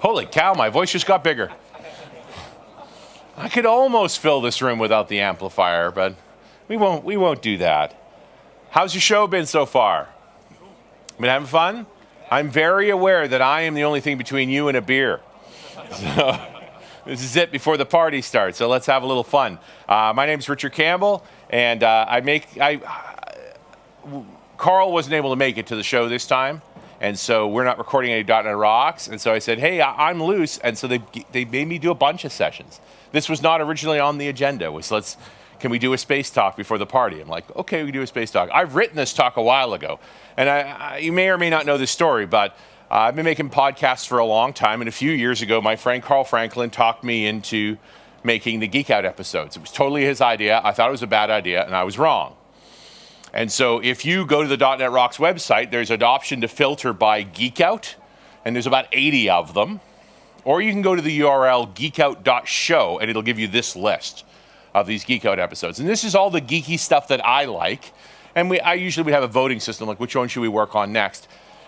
Holy cow, my voice just got bigger. I could almost fill this room without the amplifier, but we won't do that. How's your show been so far? Been having fun? I'm very aware that I am the only thing between you and a beer. So, this is it before the party starts, so let's have a little fun. My name is Richard Campbell, and Carl wasn't able to make it to the show this time, and so we're not recording any .NET Rocks, and so I said, hey, I'm loose, and so they made me do a bunch of sessions. This was not originally on the agenda. It was, can we do a space talk before the party? I'm like, okay, we can do a space talk. I've written this talk a while ago, and you may or may not know this story, but I've been making podcasts for a long time, and a few years ago, my friend Carl Franklin talked me into making the Geek Out episodes. It was totally his idea. I thought it was a bad idea, and I was wrong. And so if you go to the .NET Rocks website, there's an option to filter by Geek Out, and there's about 80 of them. Or you can go to the URL geekout.show, and it'll give you this list of these Geek Out episodes. And this is all the geeky stuff that I like. And I usually would have a voting system, like which one should we work on next.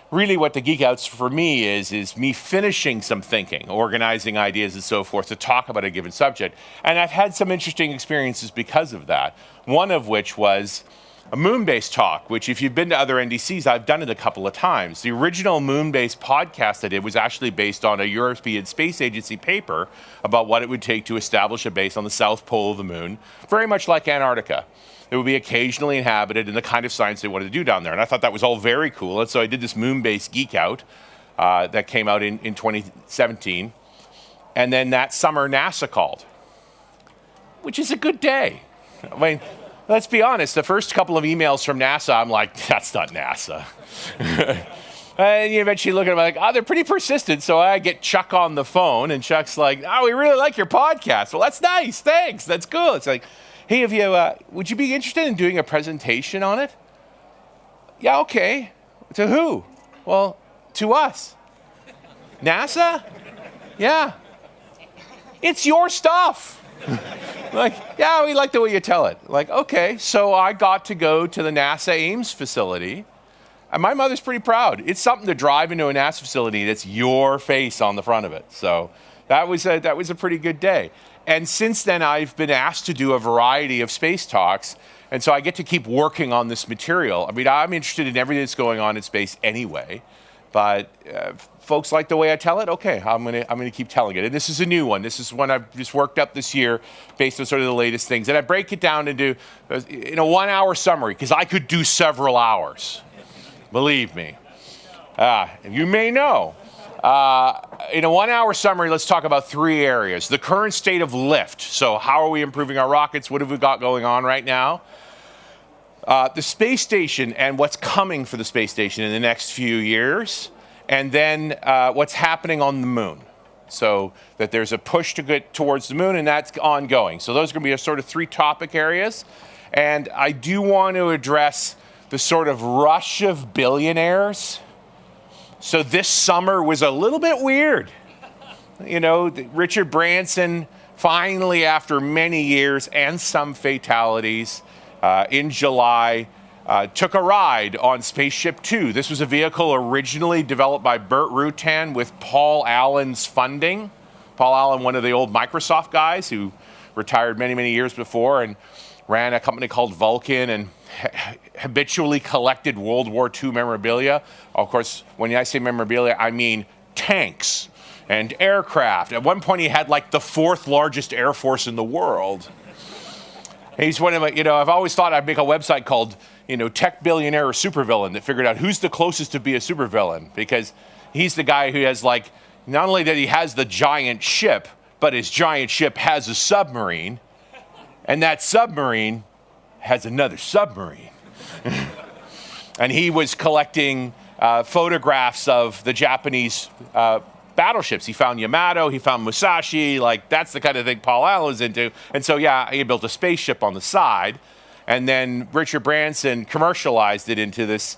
Really what the Geek Outs for me is me finishing some thinking, organizing ideas and so forth to talk about a given subject. And I've had some interesting experiences because of that. One of which was a moon-based talk, which if you've been to other NDCs, I've done it a couple of times. The original moon-based podcast I did was actually based on a European Space Agency paper about what it would take to establish a base on the south pole of the moon, very much like Antarctica. It would be occasionally inhabited and the kind of science they wanted to do down there. And I thought that was all very cool. And so I did this moon-based Geek Out that came out in 2017. And then that summer, NASA called, which is a good day. I mean, let's be honest, the first couple of emails from NASA, I'm like, that's not NASA. And you eventually look at them like, oh, they're pretty persistent. So I get Chuck on the phone, and Chuck's like, oh, we really like your podcast. Well, that's nice. Thanks. That's cool. It's like, hey, would you be interested in doing a presentation on it? Yeah, okay. To who? Well, to us. NASA? Yeah. It's your stuff. Like, yeah, we like the way you tell it. Like, okay, so I got to go to the NASA Ames facility, and my mother's pretty proud. It's something to drive into a NASA facility that's your face on the front of it. So that was a pretty good day. And since then, I've been asked to do a variety of space talks, and so I get to keep working on this material. I mean, I'm interested in everything that's going on in space anyway, but folks like the way I tell it, okay, I'm gonna keep telling it. And this is a new one. This is one I've just worked up this year based on sort of the latest things. And I break it down into in a 1 hour summary, because I could do several hours, believe me. You may know. In a 1 hour summary, let's talk about three areas. The current state of lift. So how are we improving our rockets? What have we got going on right now? The space station and what's coming for the space station in the next few years. And then what's happening on the moon. So that there's a push to get towards the moon, and that's ongoing. So those are going to be a sort of three topic areas. And I do want to address the sort of rush of billionaires. So this summer was a little bit weird. You know, Richard Branson finally, after many years and some fatalities, in July, took a ride on Spaceship 2. This was a vehicle originally developed by Burt Rutan with Paul Allen's funding. Paul Allen, one of the old Microsoft guys who retired many, many years before and ran a company called Vulcan and habitually collected World War II memorabilia. Of course, when I say memorabilia, I mean tanks and aircraft. At one point, he had like the fourth largest air force in the world. He's one of my, I've always thought I'd make a website called, Tech Billionaire or Supervillain that figured out who's the closest to be a supervillain, because he's the guy who has not only that he has the giant ship, but his giant ship has a submarine, and that submarine has another submarine. And he was collecting photographs of the Japanese battleships. He found Yamato, he found Musashi, that's the kind of thing Paul Allen was into. And so, he built a spaceship on the side. And then Richard Branson commercialized it into this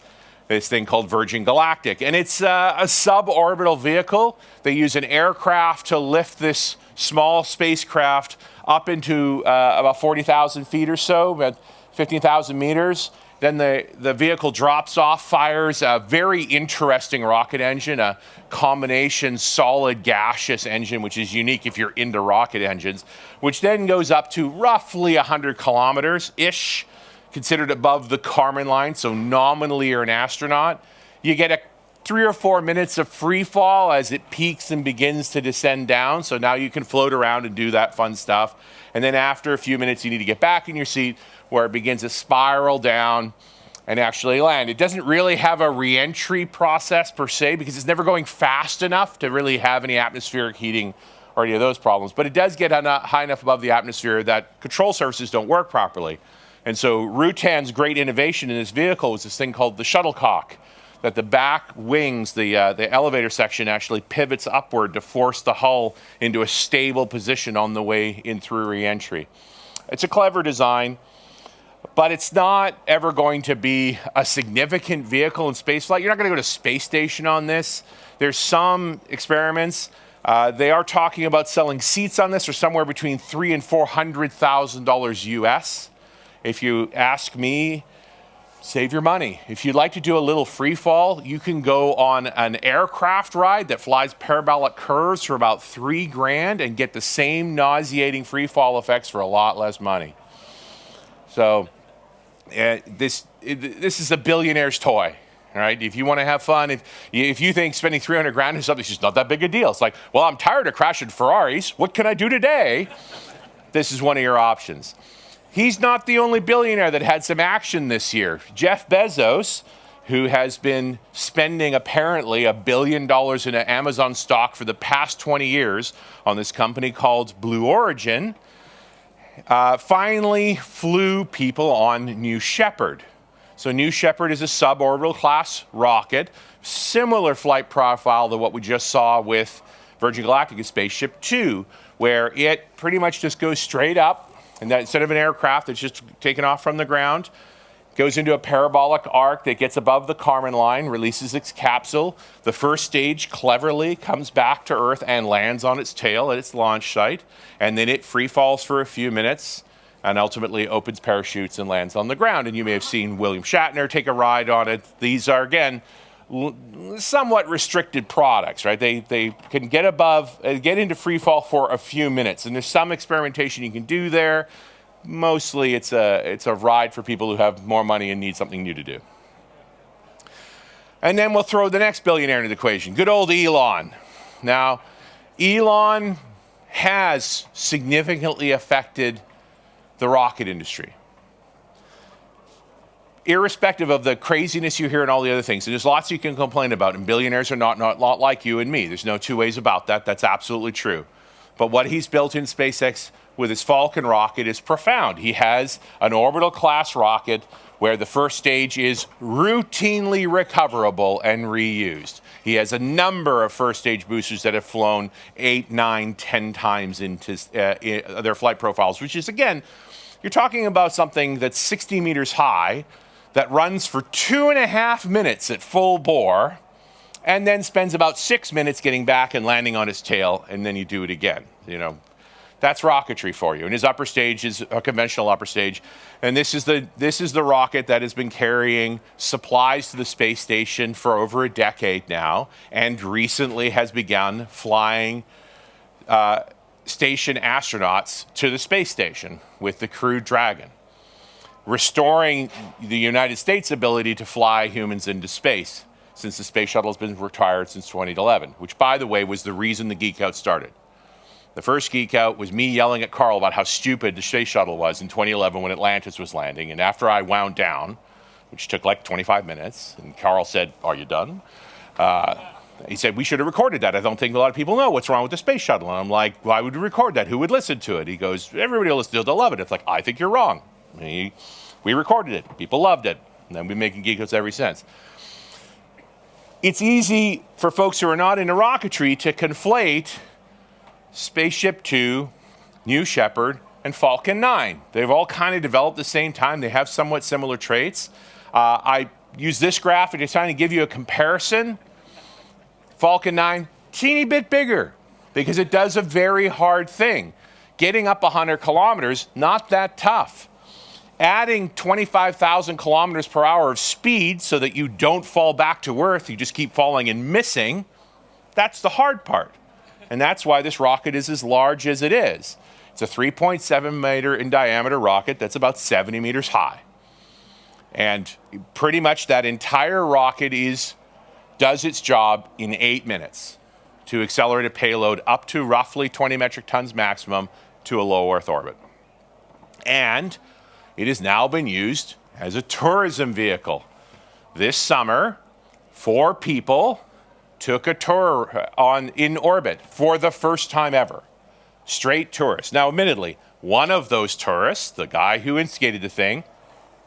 thing called Virgin Galactic. And it's a suborbital vehicle. They use an aircraft to lift this small spacecraft up into about 40,000 feet or so, about 15,000 meters. Then the vehicle drops off, fires a very interesting rocket engine, a combination solid gaseous engine, which is unique if you're into rocket engines, which then goes up to roughly 100 kilometers-ish, considered above the Kármán line, so nominally you're an astronaut. You get 3 or 4 minutes of free fall as it peaks and begins to descend down, so now you can float around and do that fun stuff. And then after a few minutes, you need to get back in your seat, where it begins to spiral down and actually land. It doesn't really have a re-entry process per se, because it's never going fast enough to really have any atmospheric heating or any of those problems. But it does get high enough above the atmosphere that control surfaces don't work properly. And so Rutan's great innovation in this vehicle was this thing called the Shuttlecock, that the back wings, the elevator section actually pivots upward to force the hull into a stable position on the way in through re-entry. It's a clever design, but it's not ever going to be a significant vehicle in spaceflight. You're not going to go to space station on this. There's some experiments. They are talking about selling seats on this for somewhere between $300,000 and $400,000 US. If you ask me, save your money. If you'd like to do a little free fall, you can go on an aircraft ride that flies parabolic curves for about $3,000 and get the same nauseating free fall effects for a lot less money. So this is a billionaire's toy, right? If you want to have fun, if you think spending $300,000 is something, it's just not that big a deal. It's like, well, I'm tired of crashing Ferraris. What can I do today? This is one of your options. He's not the only billionaire that had some action this year. Jeff Bezos, who has been spending apparently $1 billion in Amazon stock for the past 20 years on this company called Blue Origin, finally flew people on New Shepard. So New Shepard is a suborbital class rocket, similar flight profile to what we just saw with Virgin Galactic and Spaceship 2, where it pretty much just goes straight up, and that instead of an aircraft that's just taken off from the ground, goes into a parabolic arc that gets above the Kármán line, releases its capsule. The first stage cleverly comes back to Earth and lands on its tail at its launch site, and then it free falls for a few minutes and ultimately opens parachutes and lands on the ground. And you may have seen William Shatner take a ride on it. These are, again, somewhat restricted products, right? They can get into free fall for a few minutes, and there's some experimentation you can do there. Mostly it's a ride for people who have more money and need something new to do. And then we'll throw the next billionaire into the equation, good old Elon. Now, Elon has significantly affected the rocket industry. Irrespective of the craziness you hear and all the other things, and there's lots you can complain about, and billionaires are not like you and me. There's no two ways about that. That's absolutely true. But what he's built in SpaceX with his Falcon rocket is profound. He has an orbital class rocket where the first stage is routinely recoverable and reused. He has a number of first stage boosters that have flown 8, 9, 10 times into their flight profiles, which is, again, you're talking about something that's 60 meters high, that runs for 2.5 minutes at full bore, and then spends about 6 minutes getting back and landing on his tail, and then you do it again. You know, that's rocketry for you. And his upper stage is a conventional upper stage, and this is the rocket that has been carrying supplies to the space station for over a decade now, and recently has begun flying station astronauts to the space station with the Crew Dragon, restoring the United States' ability to fly humans into space, since the space shuttle has been retired since 2011, which, by the way, was the reason the geek out started. The first geek out was me yelling at Carl about how stupid the space shuttle was in 2011 when Atlantis was landing, and after I wound down, which took like 25 minutes, and Carl said, "Are you done?" He said, "We should have recorded that. I don't think a lot of people know what's wrong with the space shuttle." And I'm like, "Why would we record that? Who would listen to it?" He goes, "Everybody will listen to it. They'll love it." It's like, "I think you're wrong." We recorded it. People loved it. And then we've been making geek outs ever since. It's easy for folks who are not into rocketry to conflate Spaceship 2, New Shepard, and Falcon 9. They've all kind of developed at the same time. They have somewhat similar traits. I use this graph to try to give you a comparison. Falcon 9, teeny bit bigger, because it does a very hard thing. Getting up 100 kilometers, not that tough. Adding 25,000 kilometers per hour of speed so that you don't fall back to Earth, you just keep falling and missing, that's the hard part. And that's why this rocket is as large as it is. It's a 3.7 meter in diameter rocket that's about 70 meters high. And pretty much that entire rocket does its job in 8 minutes to accelerate a payload up to roughly 20 metric tons maximum to a low Earth orbit. And it has now been used as a tourism vehicle. This summer, 4 people took a tour in orbit for the first time ever. Straight tourists. Now, admittedly, one of those tourists, the guy who instigated the thing,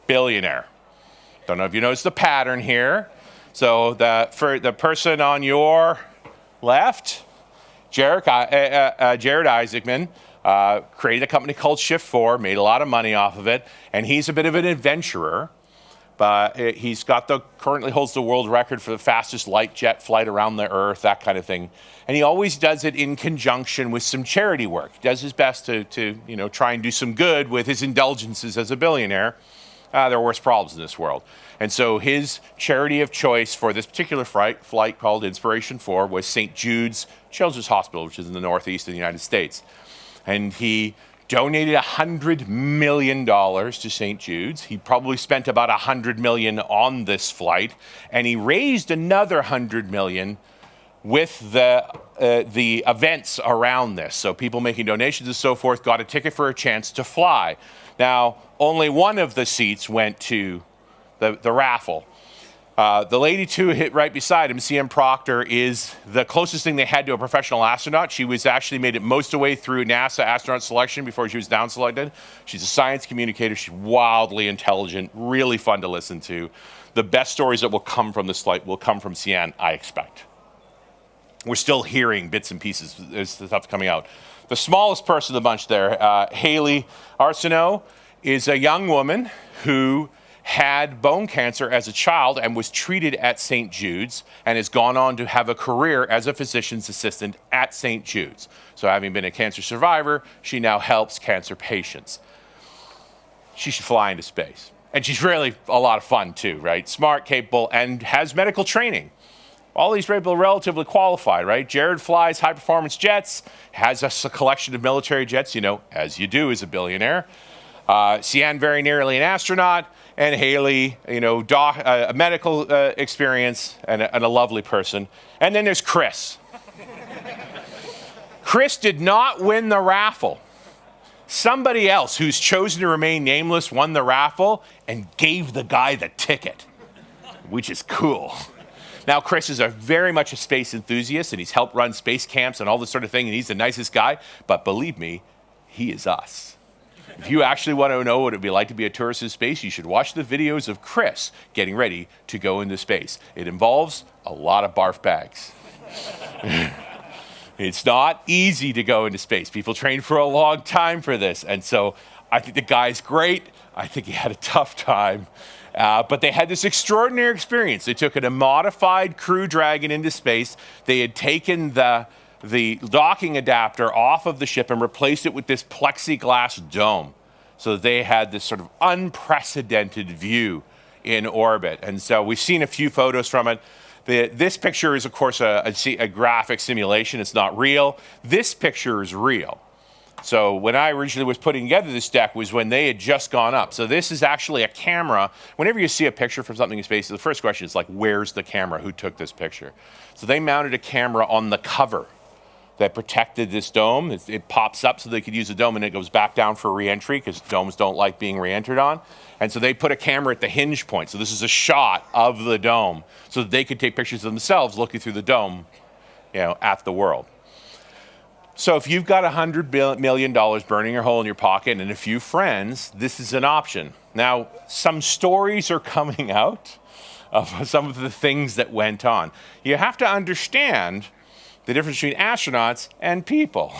billionaire. Don't know if you noticed the pattern here. So for the person on your left, Jared Isaacman, created a company called Shift 4, made a lot of money off of it, and he's a bit of an adventurer. But he's currently holds the world record for the fastest light jet flight around the Earth, that kind of thing. And he always does it in conjunction with some charity work. He does his best to try and do some good with his indulgences as a billionaire. There are worse problems in this world. And so his charity of choice for this particular flight called Inspiration 4 was St. Jude's Children's Hospital, which is in the northeast of the United States. And he donated $100 million to St. Jude's. He probably spent about $100 million on this flight, and he raised another $100 million with the events around this. So people making donations and so forth got a ticket for a chance to fly. Now, only one of the seats went to the raffle. The lady too hit right beside him, CM Proctor, is the closest thing they had to a professional astronaut. She was actually made it most of the way through NASA astronaut selection before she was down selected. She's a science communicator. She's wildly intelligent, really fun to listen to. The best stories that will come from this flight will come from CN, I expect. We're still hearing bits and pieces as the stuff's coming out. The smallest person of the bunch there, Haley Arsenault, is a young woman who had bone cancer as a child and was treated at St. Jude's and has gone on to have a career as a physician's assistant at St. Jude's. So having been a cancer survivor, she now helps cancer patients. She should fly into space. And she's really a lot of fun too, right? Smart, capable, and has medical training. All these people are relatively qualified, right? Jared flies high-performance jets, has a collection of military jets, as you do as a billionaire. Sian, very nearly an astronaut. And Haley, a medical experience and a lovely person. And then there's Chris. Chris did not win the raffle. Somebody else who's chosen to remain nameless won the raffle and gave the guy the ticket, which is cool. Now, Chris is very much a space enthusiast, and he's helped run space camps and all this sort of thing, and he's the nicest guy. But believe me, he is us. If you actually want to know what it would be like to be a tourist in space, you should watch the videos of Chris getting ready to go into space. It involves a lot of barf bags. It's not easy to go into space. People train for a long time for this. And so I think the guy's great. I think he had a tough time. But they had this extraordinary experience. They took a modified Crew Dragon into space. They had taken the docking adapter off of the ship and replaced it with this plexiglass dome. So they had this sort of unprecedented view in orbit. And so we've seen a few photos from it. This picture is, of course, a graphic simulation. It's not real. This picture is real. So when I originally was putting together this deck was when they had just gone up. So this is actually a camera. Whenever you see a picture from something in space, the first question is like, where's the camera? Who took this picture? So they mounted a camera on the cover that protected this dome. It pops up so they could use the dome, and it goes back down for re-entry because domes don't like being re-entered on. And so they put a camera at the hinge point. So this is a shot of the dome so that they could take pictures of themselves looking through the dome, at the world. So if you've got $100 million burning a hole in your pocket and a few friends, this is an option. Now, some stories are coming out of some of the things that went on. You have to understand the difference between astronauts and people.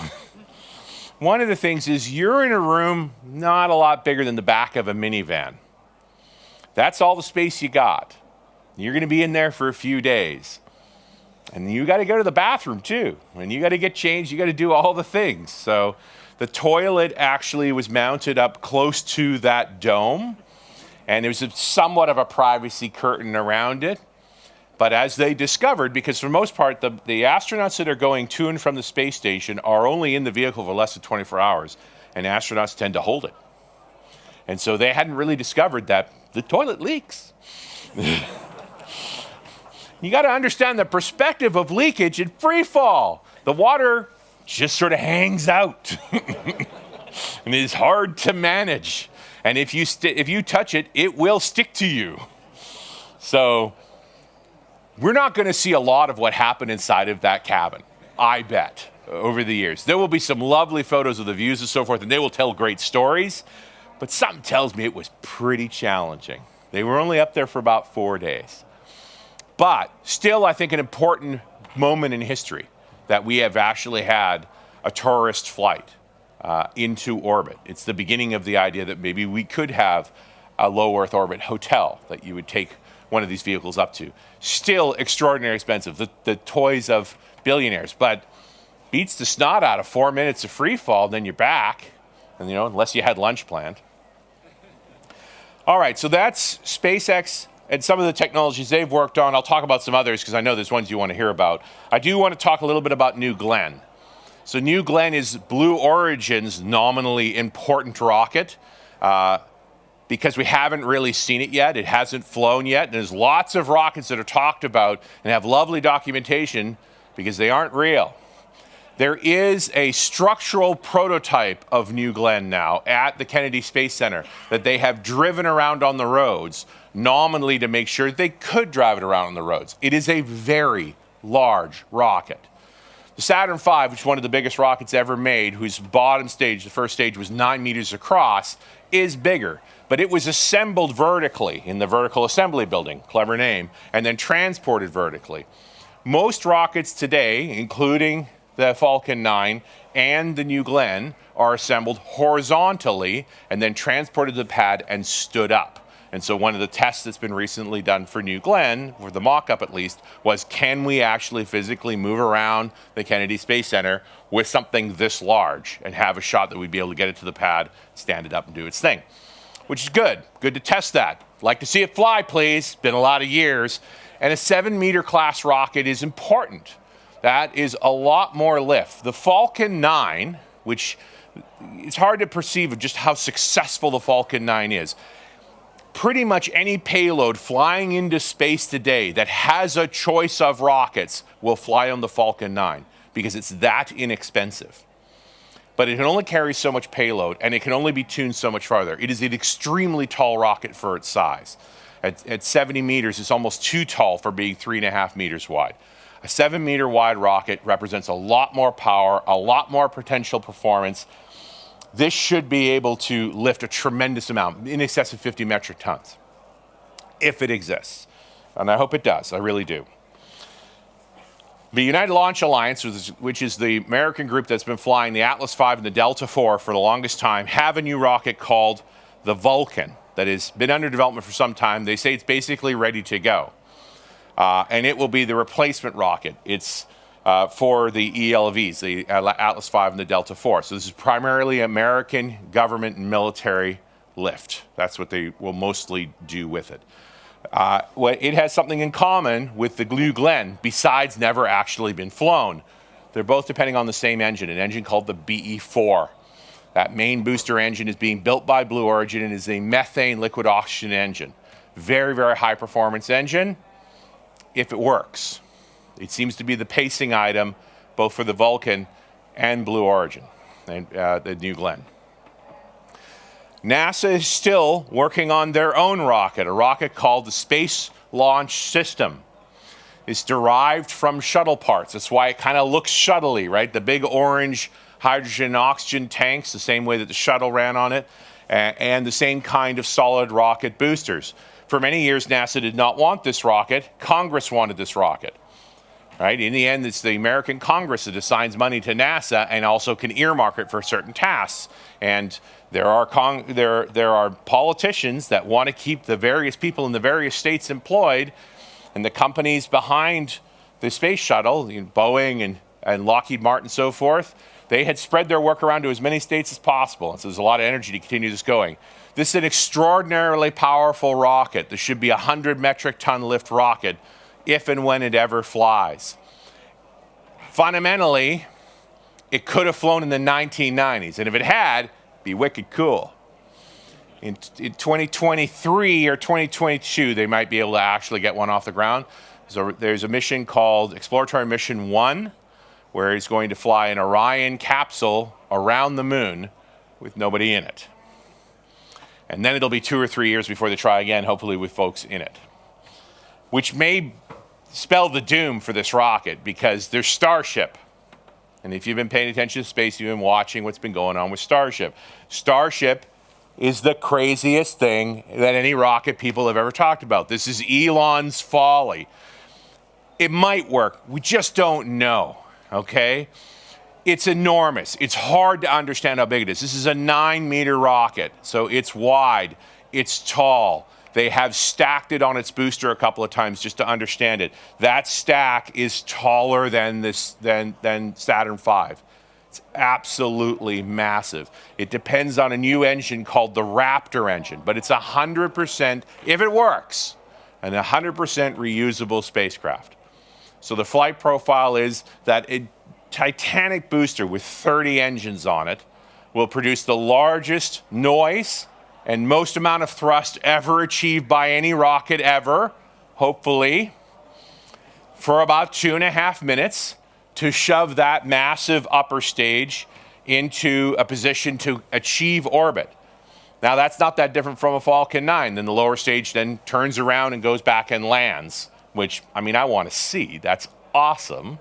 One of the things is you're in a room not a lot bigger than the back of a minivan. That's all the space you got. You're going to be in there for a few days. And you got to go to the bathroom too. And you got to get changed. You got to do all the things. So The toilet actually was mounted up close to that dome, and there was somewhat of a privacy curtain around it. But as they discovered, because for the most part, the astronauts that are going to and from the space station are only in the vehicle for less than 24 hours, and astronauts tend to hold it. And so they hadn't really discovered that the toilet leaks. You got to understand the perspective of leakage in free fall. The water just sort of hangs out and is hard to manage. And if you touch it, it will stick to you. So we're not going to see a lot of what happened inside of that cabin, I bet, over the years. There will be some lovely photos of the views and so forth, and they will tell great stories. But something tells me it was pretty challenging. They were only up there for about 4 days. But still, I think an important moment in history that we have actually had a tourist flight into orbit. It's the beginning of the idea that maybe we could have a low Earth orbit hotel that you would take one of these vehicles up to. Still extraordinarily expensive, the toys of billionaires, but beats the snot out of 4 minutes of free fall, then you're back, and unless you had lunch planned. All right, so that's SpaceX and some of the technologies they've worked on. I'll talk about some others because I know there's ones you want to hear about. I do want to talk a little bit about New Glenn. So New Glenn is Blue Origin's nominally important rocket because we haven't really seen it yet. It hasn't flown yet. And there's lots of rockets that are talked about and have lovely documentation because they aren't real. There is a structural prototype of New Glenn now at the Kennedy Space Center that they have driven around on the roads nominally to make sure they could drive it around on the roads. It is a very large rocket. The Saturn V, which is one of the biggest rockets ever made, whose bottom stage, the first stage, was 9 meters across, is bigger. But it was assembled vertically in the vertical assembly building, clever name, and then transported vertically. Most rockets today, including the Falcon 9 and the New Glenn, are assembled horizontally and then transported to the pad and stood up. And so one of the tests that's been recently done for New Glenn, for the mock-up at least, was can we actually physically move around the Kennedy Space Center with something this large and have a shot that we'd be able to get it to the pad, stand it up and do its thing, which is good. Good to test that. Like to see it fly, please. Been a lot of years. And a 7-meter class rocket is important. That is a lot more lift. The Falcon 9, which it's hard to perceive just how successful the Falcon 9 is. Pretty much any payload flying into space today that has a choice of rockets will fly on the Falcon 9 because it's that inexpensive. But it can only carry so much payload and it can only be tuned so much farther. It is an extremely tall rocket for its size. At 70 meters, it's almost too tall for being 3.5 meters wide. A 7-meter wide rocket represents a lot more power, a lot more potential performance. This should be able to lift a tremendous amount, in excess of 50 metric tons, if it exists. And I hope it does, I really do. The United Launch Alliance, which is the American group that's been flying the Atlas V and the Delta IV for the longest time, have a new rocket called the Vulcan that has been under development for some time. They say it's basically ready to go. And it will be the replacement rocket. It's for the ELVs, the Atlas V and the Delta IV. So this is primarily American government and military lift. That's what they will mostly do with it. It has something in common with the New Glenn, besides never actually been flown. They're both depending on the same engine, an engine called the BE-4. That main booster engine is being built by Blue Origin and is a methane liquid oxygen engine. Very, very high performance engine, if it works. It seems to be the pacing item both for the Vulcan and Blue Origin and the New Glenn. NASA is still working on their own rocket, a rocket called the Space Launch System. It's derived from shuttle parts. That's why it kind of looks shuttly, right? The big orange hydrogen and oxygen tanks, the same way that the shuttle ran on it, and the same kind of solid rocket boosters. For many years, NASA did not want this rocket. Congress wanted this rocket. Right? In the end, it's the American Congress that assigns money to NASA and also can earmark it for certain tasks. And there are politicians that want to keep the various people in the various states employed, and the companies behind the space shuttle, Boeing and Lockheed Martin and so forth, They had spread their work around to as many states as possible, and so there's a lot of energy to continue this going. This is an extraordinarily powerful rocket. This should be a 100 metric ton lift rocket if and when it ever flies. Fundamentally, it could have flown in the 1990s, and if it had, it'd be wicked cool. In 2023 or 2022, they might be able to actually get one off the ground. So there's a mission called Exploratory Mission 1, where it's going to fly an Orion capsule around the moon with nobody in it. And then it'll be 2 or 3 years before they try again, hopefully with folks in it. Which may spell the doom for this rocket, because there's Starship. And if you've been paying attention to space, you've been watching what's been going on with Starship. Starship is the craziest thing that any rocket people have ever talked about. This is Elon's folly. It might work. We just don't know, okay? It's enormous. It's hard to understand how big it is. This is a 9-meter rocket, so it's wide, it's tall. They have stacked it on its booster a couple of times just to understand it. That stack is taller than Saturn V. It's absolutely massive. It depends on a new engine called the Raptor engine, but it's 100%, if it works, an 100% reusable spacecraft. So the flight profile is that a Titanic booster with 30 engines on it will produce the largest noise and most amount of thrust ever achieved by any rocket ever, hopefully, for about 2.5 minutes to shove that massive upper stage into a position to achieve orbit. Now, that's not that different from a Falcon 9. Then the lower stage then turns around and goes back and lands, which, I mean, I want to see. That's awesome.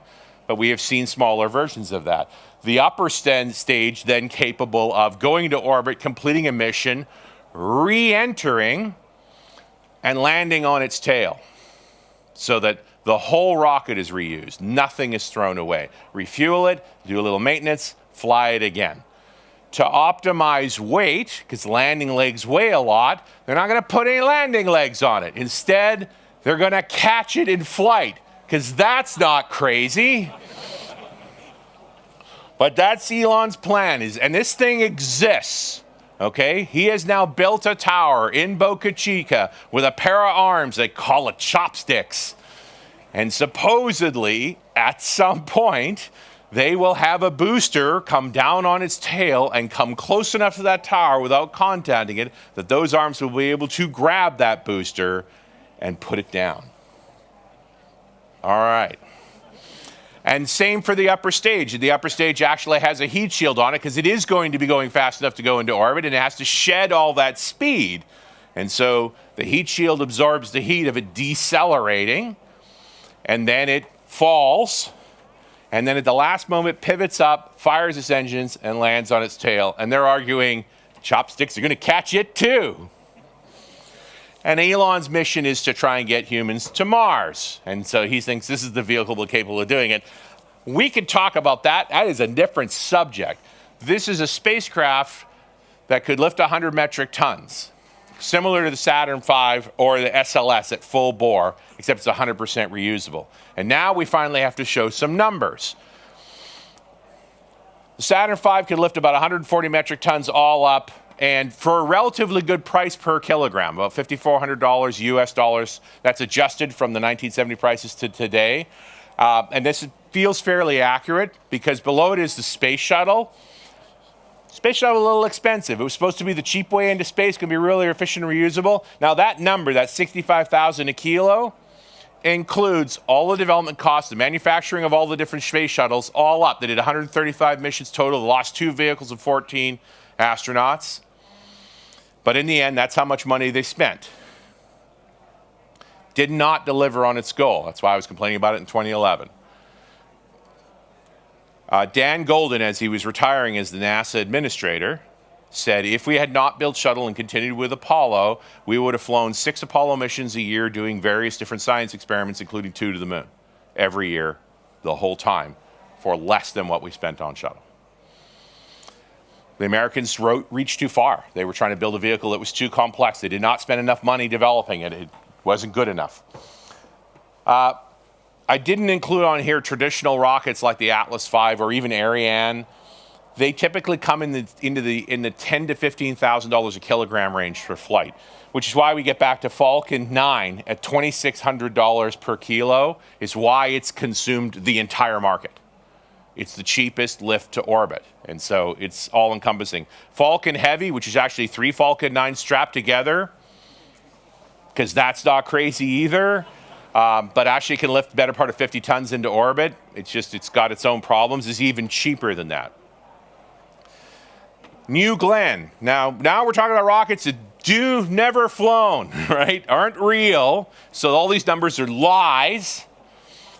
But we have seen smaller versions of that. The upper stage then capable of going to orbit, completing a mission, re-entering, and landing on its tail so that the whole rocket is reused. Nothing is thrown away. Refuel it, do a little maintenance, fly it again. To optimize weight, because landing legs weigh a lot, they're not going to put any landing legs on it. Instead, they're going to catch it in flight, because that's not crazy. But that's Elon's plan, and this thing exists, okay? He has now built a tower in Boca Chica with a pair of arms, they call it chopsticks. And supposedly, at some point, they will have a booster come down on its tail and come close enough to that tower without contacting it that those arms will be able to grab that booster and put it down. All right. And same for the upper stage. The upper stage actually has a heat shield on it because it is going to be going fast enough to go into orbit, and it has to shed all that speed. And so the heat shield absorbs the heat of it decelerating, and then it falls, and then at the last moment pivots up, fires its engines, and lands on its tail. And they're arguing chopsticks are going to catch it too. And Elon's mission is to try and get humans to Mars. And so he thinks this is the vehicle capable of doing it. We could talk about that. That is a different subject. This is a spacecraft that could lift 100 metric tons, similar to the Saturn V or the SLS at full bore, except it's 100% reusable. And now we finally have to show some numbers. The Saturn V could lift about 140 metric tons all up, and for a relatively good price per kilogram, about $5,400 US dollars. That's adjusted from the 1970 prices to today. And this feels fairly accurate because below it is the space shuttle. Space shuttle a little expensive. It was supposed to be the cheap way into space, going to be really efficient and reusable. Now that number, that $65,000 a kilo, includes all the development costs, the manufacturing of all the different space shuttles, all up. They did 135 missions total, lost 2 vehicles and 14 astronauts. But in the end, that's how much money they spent. Did not deliver on its goal. That's why I was complaining about it in 2011. Dan Golden, as he was retiring as the NASA administrator, said if we had not built shuttle and continued with Apollo, we would have flown 6 Apollo missions a year doing various different science experiments, including 2 to the moon, every year, the whole time, for less than what we spent on shuttle. The Americans reached too far. They were trying to build a vehicle that was too complex. They did not spend enough money developing it. It wasn't good enough. I didn't include on here traditional rockets like the Atlas V or even Ariane. they typically come in the $10,000 to $15,000 a kilogram range for flight, which is why we get back to Falcon 9 at $2,600 per kilo is why it's consumed the entire market. It's the cheapest lift to orbit, and so it's all-encompassing. Falcon Heavy, which is actually 3 Falcon 9s strapped together, because that's not crazy either, but actually can lift the better part of 50 tons into orbit. It's got its own problems, is even cheaper than that. New Glenn. Now we're talking about rockets that never flown, right? Aren't real. So all these numbers are lies.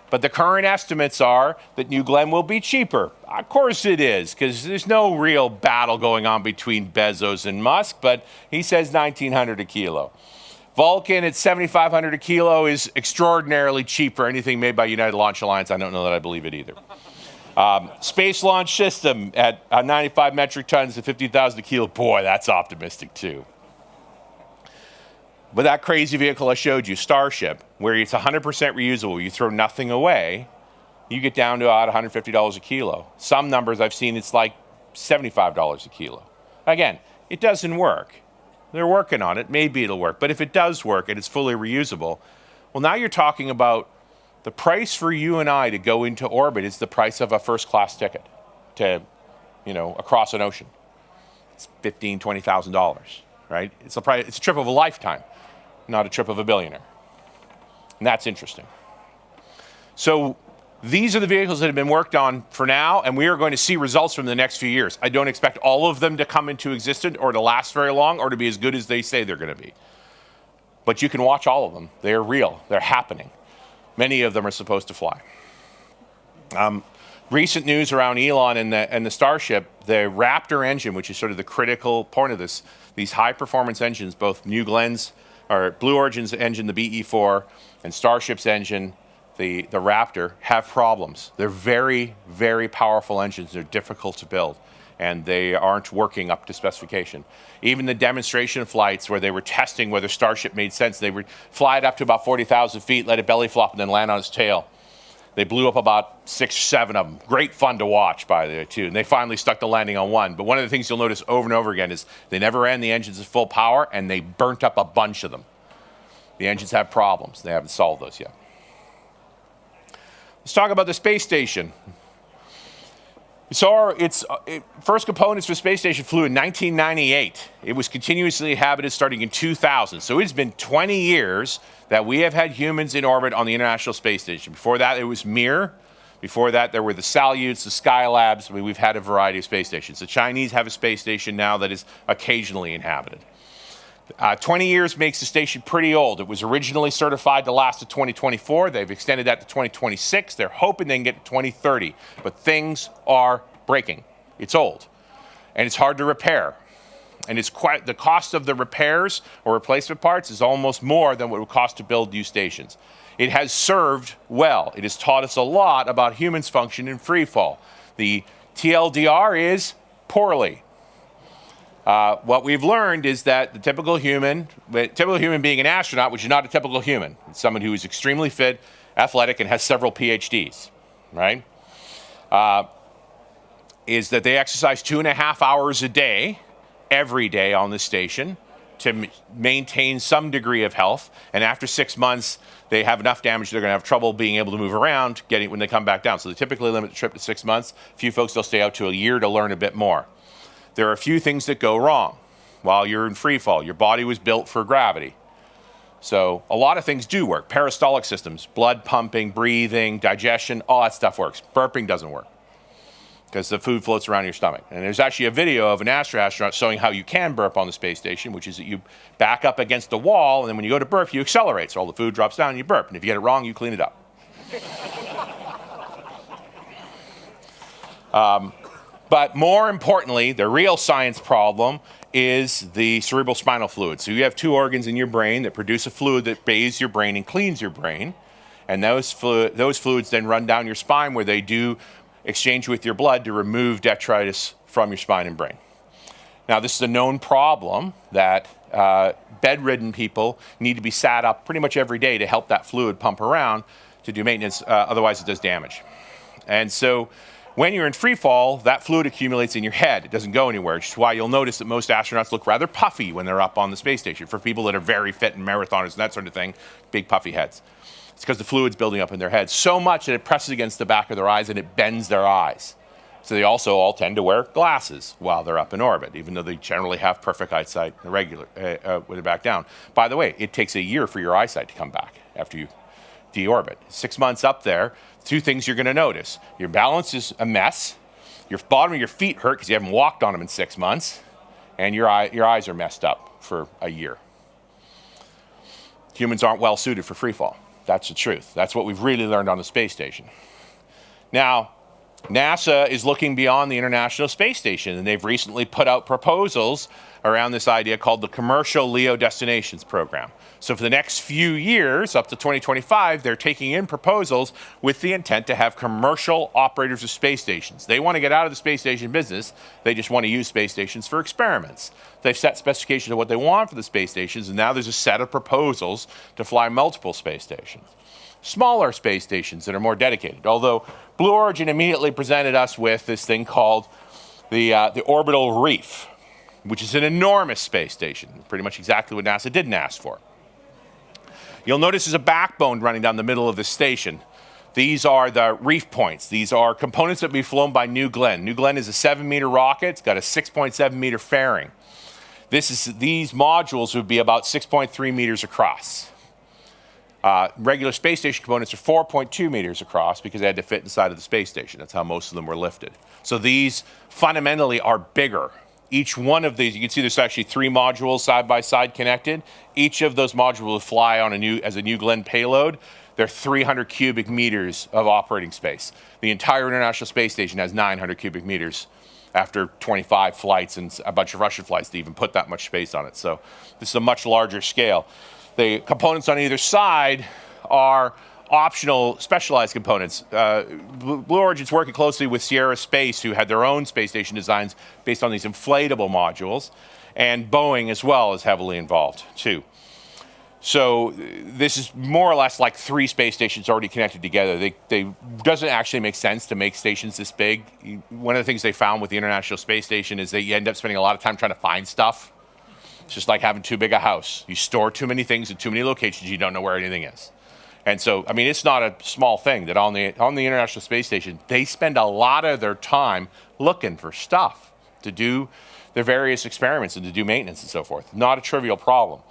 But the current estimates are that New Glenn will be cheaper. Of course it is, because there's no real battle going on between Bezos and Musk, but he says $1,900 a kilo. Vulcan at $7,500 a kilo is extraordinarily cheap for anything made by United Launch Alliance. I don't know that I believe it either. Space Launch System at 95 metric tons to 50,000 a kilo. Boy, that's optimistic too. But that crazy vehicle I showed you, Starship, where it's 100% reusable, you throw nothing away, you get down to about $150 a kilo. Some numbers I've seen, it's like $75 a kilo. Again, it doesn't work. They're working on it. Maybe it'll work. But if it does work and it's fully reusable, well, now you're talking about the price for you and I to go into orbit is the price of a first-class ticket to, across an ocean. It's $15,000, $20,000, right? It's a trip of a lifetime, not a trip of a billionaire. And that's interesting. So these are the vehicles that have been worked on for now, and we are going to see results from the next few years. I don't expect all of them to come into existence or to last very long or to be as good as they say they're going to be. But you can watch all of them. They're real. They're happening. Many of them are supposed to fly. Recent news around Elon and the Starship, the Raptor engine, which is sort of the critical point of this, these high-performance engines, both New Glenn's, or Blue Origin's engine, the BE-4, and Starship's engine, the Raptor, have problems. They're very, very powerful engines. They're difficult to build, and they aren't working up to specification. Even the demonstration flights where they were testing whether Starship made sense, they would fly it up to about 40,000 feet, let it belly flop, and then land on its tail. They blew up about 6 or 7 of them. Great fun to watch, by the way, too. And they finally stuck the landing on one. But one of the things you'll notice over and over again is they never ran the engines at full power, and they burnt up a bunch of them. The engines have problems. They haven't solved those yet. Let's talk about the space station. So its first components for the space station flew in 1998. It was continuously inhabited starting in 2000. So it's been 20 years that we have had humans in orbit on the International Space Station. Before that, it was Mir. Before that, there were the Salyuts, the Skylabs. I mean, we've had a variety of space stations. The Chinese have a space station now that is occasionally inhabited. 20 years makes the station pretty old. It was originally certified to last to 2024. They've extended that to 2026. They're hoping they can get to 2030. But things are breaking. It's old. And it's hard to repair. And the cost of the repairs or replacement parts is almost more than what it would cost to build new stations. It has served well. It has taught us a lot about humans' function in free fall. The TLDR is poorly. What we've learned is that the typical human being an astronaut, which is not a typical human, it's someone who is extremely fit, athletic, and has several PhDs, right? Is that they exercise 2.5 hours a day, every day on the station to maintain some degree of health. And after 6 months, they have enough damage, they're going to have trouble being able to move around when they come back down. So they typically limit the trip to 6 months. A few folks, they'll stay out to a year to learn a bit more. There are a few things that go wrong while you're in free fall. Your body was built for gravity. So a lot of things do work. Peristaltic systems, blood pumping, breathing, digestion, all that stuff works. Burping doesn't work because the food floats around your stomach. And there's actually a video of an astronaut showing how you can burp on the space station, which is that you back up against a wall, and then when you go to burp, you accelerate. So all the food drops down and you burp. And if you get it wrong, you clean it up. But more importantly, the real science problem is the cerebral spinal fluid. So you have 2 organs in your brain that produce a fluid that bathes your brain and cleans your brain. And those fluids then run down your spine where they do exchange with your blood to remove detritus from your spine and brain. Now, this is a known problem that bedridden people need to be sat up pretty much every day to help that fluid pump around to do maintenance. Otherwise, it does damage. And so When you're in free fall, that fluid accumulates in your head. It doesn't go anywhere, which is why you'll notice that most astronauts look rather puffy when they're up on the space station. For people that are very fit and marathoners and that sort of thing, big puffy heads. It's because the fluid's building up in their heads so much that it presses against the back of their eyes and it bends their eyes. So they also all tend to wear glasses while they're up in orbit, even though they generally have perfect eyesight when they're back down. By the way, it takes a year for your eyesight to come back after you deorbit. 6 months up there, two things you're going to notice. Your balance is a mess. Your bottom of your feet hurt because you haven't walked on them in 6 months. And your eyes are messed up for a year. Humans aren't well suited for free fall. That's the truth. That's what we've really learned on the space station. Now, NASA is looking beyond the International Space Station, and they've recently put out proposals around this idea called the Commercial LEO Destinations Program. So for the next few years, up to 2025, they're taking in proposals with the intent to have commercial operators of space stations. They want to get out of the space station business. They just want to use space stations for experiments. They've set specifications of what they want for the space stations, and now there's a set of proposals to fly multiple space stations. Smaller space stations that are more dedicated. Although Blue Origin immediately presented us with this thing called the Orbital Reef, which is an enormous space station, pretty much exactly what NASA didn't ask for. You'll notice there's a backbone running down the middle of this station. These are the reef points. These are components that will be flown by New Glenn. New Glenn is a 7-meter rocket. It's got a 6.7-meter fairing. These modules would be about 6.3 meters across. Regular space station components are 4.2 meters across because they had to fit inside of the space station. That's how most of them were lifted. So these fundamentally are bigger. Each one of these, you can see there's actually 3 modules side by side connected. Each of those modules will fly on as a New Glenn payload. They're 300 cubic meters of operating space. The entire International Space Station has 900 cubic meters after 25 flights and a bunch of Russian flights to even put that much space on it. So this is a much larger scale. The components on either side are optional specialized components. Blue Origin's working closely with Sierra Space, who had their own space station designs based on these inflatable modules, and Boeing as well is heavily involved too. So this is more or less like 3 space stations already connected together. They doesn't actually make sense to make stations this big. One of the things they found with the International Space Station is that you end up spending a lot of time trying to find stuff. It's just like having too big a house. You store too many things in too many locations, you don't know where anything is. And so, I mean, it's not a small thing that on the International Space Station, they spend a lot of their time looking for stuff to do their various experiments and to do maintenance and so forth. Not a trivial problem.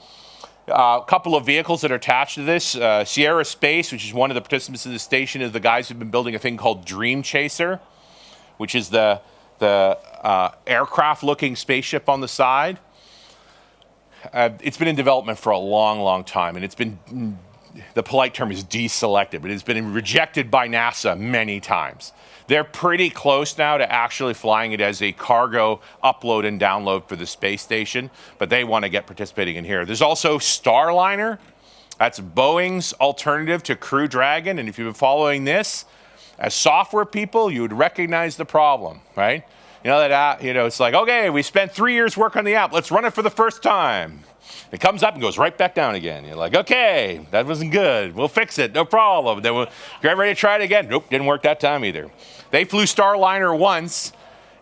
A couple of vehicles that are attached to this. Sierra Space, which is one of the participants of the station, is the guys who've been building a thing called Dream Chaser, which is the aircraft-looking spaceship on the side. It's been in development for a long, long time, and it's been, the polite term is deselected, but it's been rejected by NASA many times. They're pretty close now to actually flying it as a cargo upload and download for the space station, but they want to get participating in here. There's also Starliner. That's Boeing's alternative to Crew Dragon, and if you've been following this, as software people, you would recognize the problem, right? You know, it's like, okay, we spent 3 years work on the app. Let's run it for the first time. It comes up and goes right back down again. You're like, okay, that wasn't good. We'll fix it. No problem. Then we'll get ready to try it again. Nope, didn't work that time either. They flew Starliner once,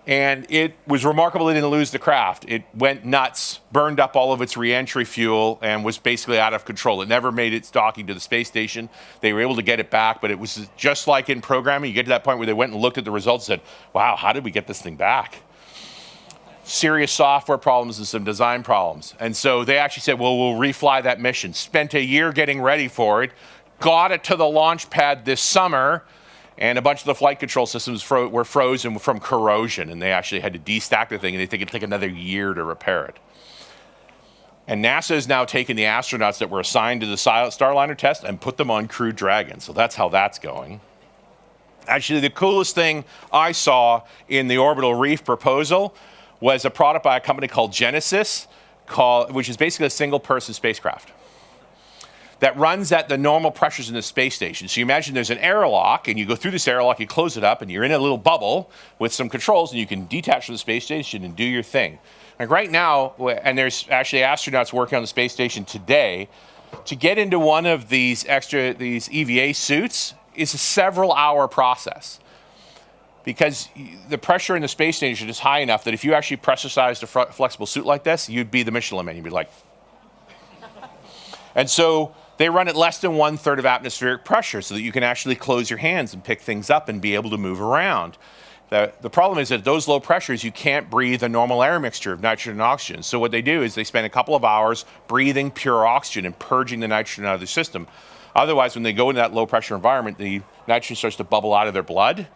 and it was remarkable they didn't lose the craft. It went nuts, burned up all of its reentry fuel, and was basically out of control. It never made its docking to the space station. They were able to get it back, but it was just like in programming. You get to that point where they went and looked at the results and said, wow, how did we get this thing back? Serious software problems and some design problems. And so they actually said, well, we'll refly that mission. Spent a year getting ready for it, got it to the launch pad this summer, and a bunch of the flight control systems were frozen from corrosion, and they actually had to destack the thing, and they think it'd take another year to repair it. And NASA has now taken the astronauts that were assigned to the Starliner test and put them on Crew Dragon, so that's how that's going. Actually, the coolest thing I saw in the Orbital Reef proposal was a product by a company called Genesis, which is basically a single-person spacecraft that runs at the normal pressures in the space station. So you imagine there's an airlock, and you go through this airlock, you close it up, and you're in a little bubble with some controls, and you can detach from the space station and do your thing. Like right now, and there's actually astronauts working on the space station today, to get into one of these EVA suits is a several-hour process. because the pressure in the space station is high enough that if you actually pressurized a flexible suit like this, you'd be the Michelin Man. You'd be like... And so they run at less than 1/3 of atmospheric pressure so that you can actually close your hands and pick things up and be able to move around. The problem is that at those low pressures, you can't breathe a normal air mixture of nitrogen and oxygen. So what they do is they spend a couple of hours breathing pure oxygen and purging the nitrogen out of the system. Otherwise, when they go into that low pressure environment, the nitrogen starts to bubble out of their blood.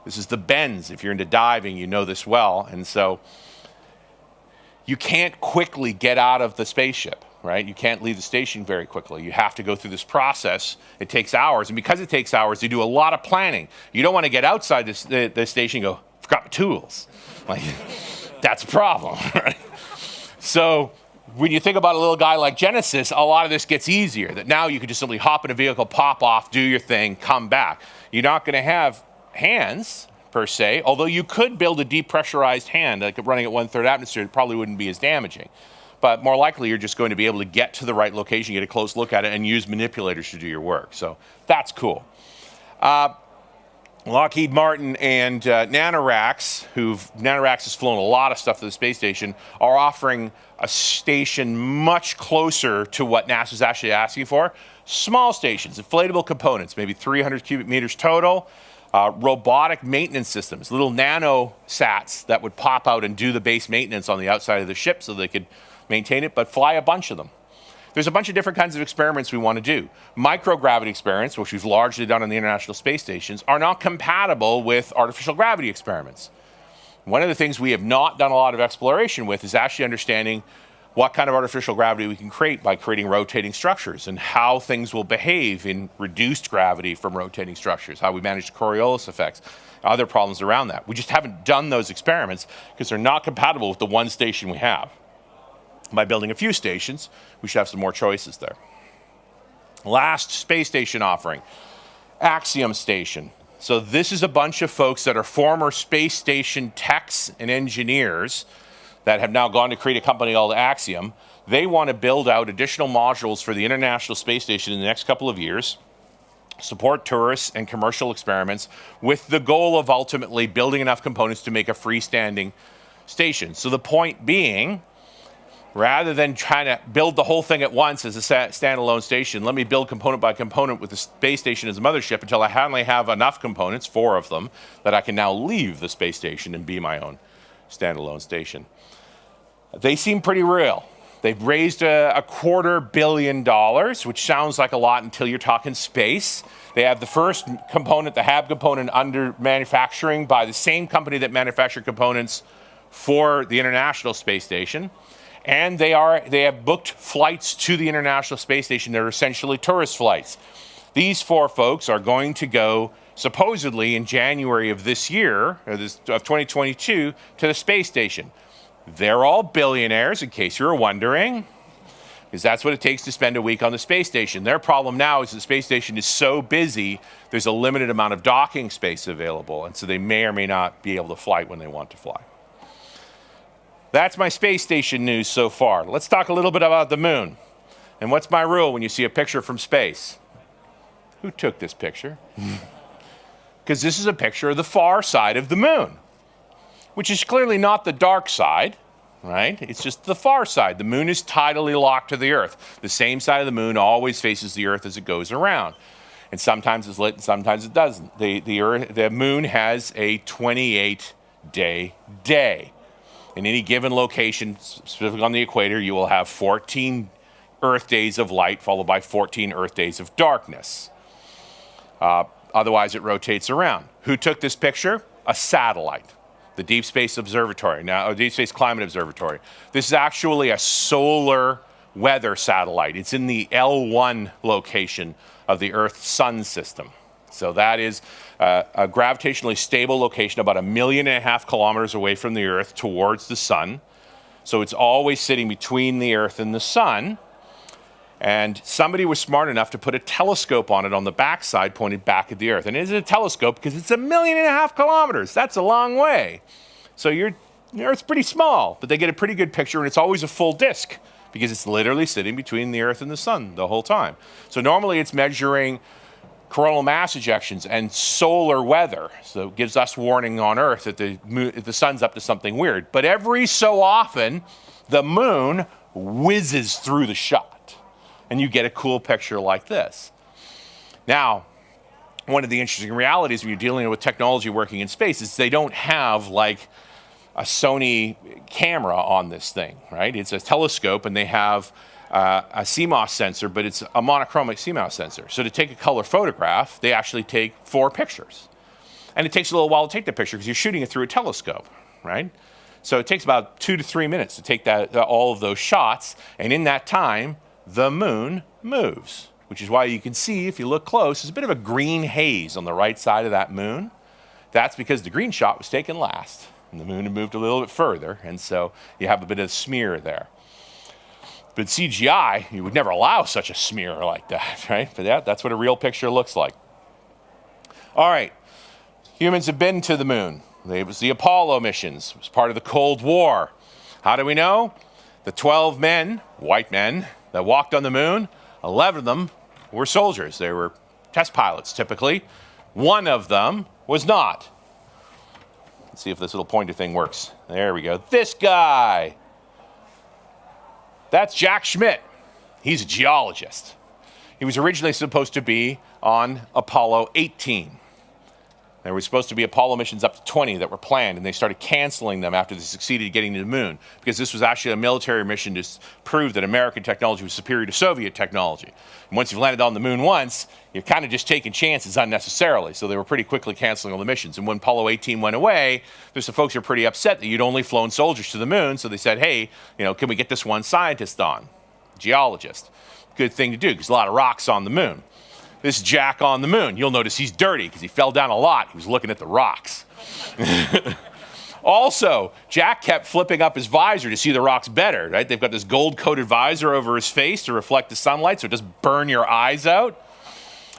This is the bends. If you're into diving, you know this well. And so you can't quickly get out of the spaceship, right? You can't leave the station very quickly. You have to go through this process. It takes hours. And because it takes hours, they do a lot of planning. You don't want to get outside the station and go, forgot my tools. Like, that's a problem, right? So when you think about a little guy like Genesis, a lot of this gets easier. That now you can just simply hop in a vehicle, pop off, do your thing, come back. You're not going to have hands, per se, although you could build a depressurized hand, like running at 1/3 atmosphere, it probably wouldn't be as damaging. But more likely, you're just going to be able to get to the right location, get a close look at it, and use manipulators to do your work. So that's cool. Lockheed Martin and Nanoracks, Nanoracks has flown a lot of stuff to the space station, are offering a station much closer to what NASA's actually asking for. Small stations, inflatable components, maybe 300 cubic meters total. Robotic maintenance systems, little nano sats that would pop out and do the base maintenance on the outside of the ship so they could maintain it, but fly a bunch of them. There's a bunch of different kinds of experiments we want to do. Microgravity experiments, which we've largely done on the International Space Stations, are not compatible with artificial gravity experiments. One of the things we have not done a lot of exploration with is actually understanding what kind of artificial gravity we can create by creating rotating structures and how things will behave in reduced gravity from rotating structures, how we manage the Coriolis effects, other problems around that. We just haven't done those experiments because they're not compatible with the one station we have. By building a few stations, we should have some more choices there. Last space station offering, Axiom Station. So this is a bunch of folks that are former space station techs and engineers that have now gone to create a company called Axiom. They want to build out additional modules for the International Space Station in the next couple of years, support tourists and commercial experiments with the goal of ultimately building enough components to make a freestanding station. So the point being, rather than trying to build the whole thing at once as a standalone station, let me build component by component with the space station as a mothership until I finally have enough components, 4 of them, that I can now leave the space station and be my own standalone station. They seem pretty real. They've raised a $250 million, which sounds like a lot until you're talking space. They have the first component, the HAB component, under manufacturing by the same company that manufactured components for the International Space Station. And they have booked flights to the International Space Station that are essentially tourist flights. These 4 folks are going to go supposedly in January of this year, of 2022, to the space station. They're all billionaires, in case you're wondering, because that's what it takes to spend a week on the space station. Their problem now is the space station is so busy, there's a limited amount of docking space available, and so they may or may not be able to fly when they want to fly. That's my space station news so far. Let's talk a little bit about the moon. And what's my rule when you see a picture from space? Who took this picture? Because this is a picture of the far side of the moon, which is clearly not the dark side, right? It's just the far side. The moon is tidally locked to the Earth. The same side of the moon always faces the Earth as it goes around. And sometimes it's lit and sometimes it doesn't. The moon has a 28-day day. In any given location, specifically on the equator, you will have 14 Earth days of light followed by 14 Earth days of darkness. Otherwise, it rotates around. Who took this picture? A satellite. The Deep Space Observatory, Deep Space Climate Observatory. This is actually a solar weather satellite. It's in the L1 location of the Earth-Sun system. So that is a gravitationally stable location about 1.5 million kilometers away from the Earth towards the Sun. So it's always sitting between the Earth and the Sun. And somebody was smart enough to put a telescope on it on the backside pointed back at the Earth. And it is a telescope because it's 1.5 million kilometers. That's a long way. So your Earth's pretty small, but they get a pretty good picture, and it's always a full disk because it's literally sitting between the Earth and the Sun the whole time. So normally it's measuring coronal mass ejections, and solar weather. So it gives us warning on Earth that the sun's up to something weird. But every so often, the moon whizzes through the shot, and you get a cool picture like this. Now, one of the interesting realities when you're dealing with technology working in space is they don't have like a Sony camera on this thing, right? It's a telescope, and they have a CMOS sensor, but it's a monochromatic CMOS sensor. So to take a color photograph, they actually take 4 pictures. And it takes a little while to take the picture because you're shooting it through a telescope, right? So it takes about 2 to 3 minutes to take all of those shots, and in that time, the moon moves, which is why you can see, if you look close, there's a bit of a green haze on the right side of that moon. That's because the green shot was taken last, and the moon had moved a little bit further, and so you have a bit of smear there. But CGI, you would never allow such a smear like that, right? But yeah, that's what a real picture looks like. All right, humans have been to the moon. It was the Apollo missions. It was part of the Cold War. How do we know? The 12 men, white men, that walked on the moon, 11 of them were soldiers. They were test pilots, typically. One of them was not. Let's see if this little pointer thing works. There we go. This guy. That's Jack Schmitt. He's a geologist. He was originally supposed to be on Apollo 18. There were supposed to be Apollo missions up to 20 that were planned, and they started canceling them after they succeeded getting to the moon, because this was actually a military mission to prove that American technology was superior to Soviet technology. And once you've landed on the moon once, you're kind of just taking chances unnecessarily. So they were pretty quickly canceling all the missions. And when Apollo 18 went away, there's some folks who are pretty upset that you'd only flown soldiers to the moon. So they said, hey, can we get this one scientist on? Geologist. Good thing to do, because a lot of rocks on the moon. This is Jack on the moon. You'll notice he's dirty because he fell down a lot. He was looking at the rocks. Also, Jack kept flipping up his visor to see the rocks better, right? They've got this gold-coated visor over his face to reflect the sunlight so it doesn't burn your eyes out.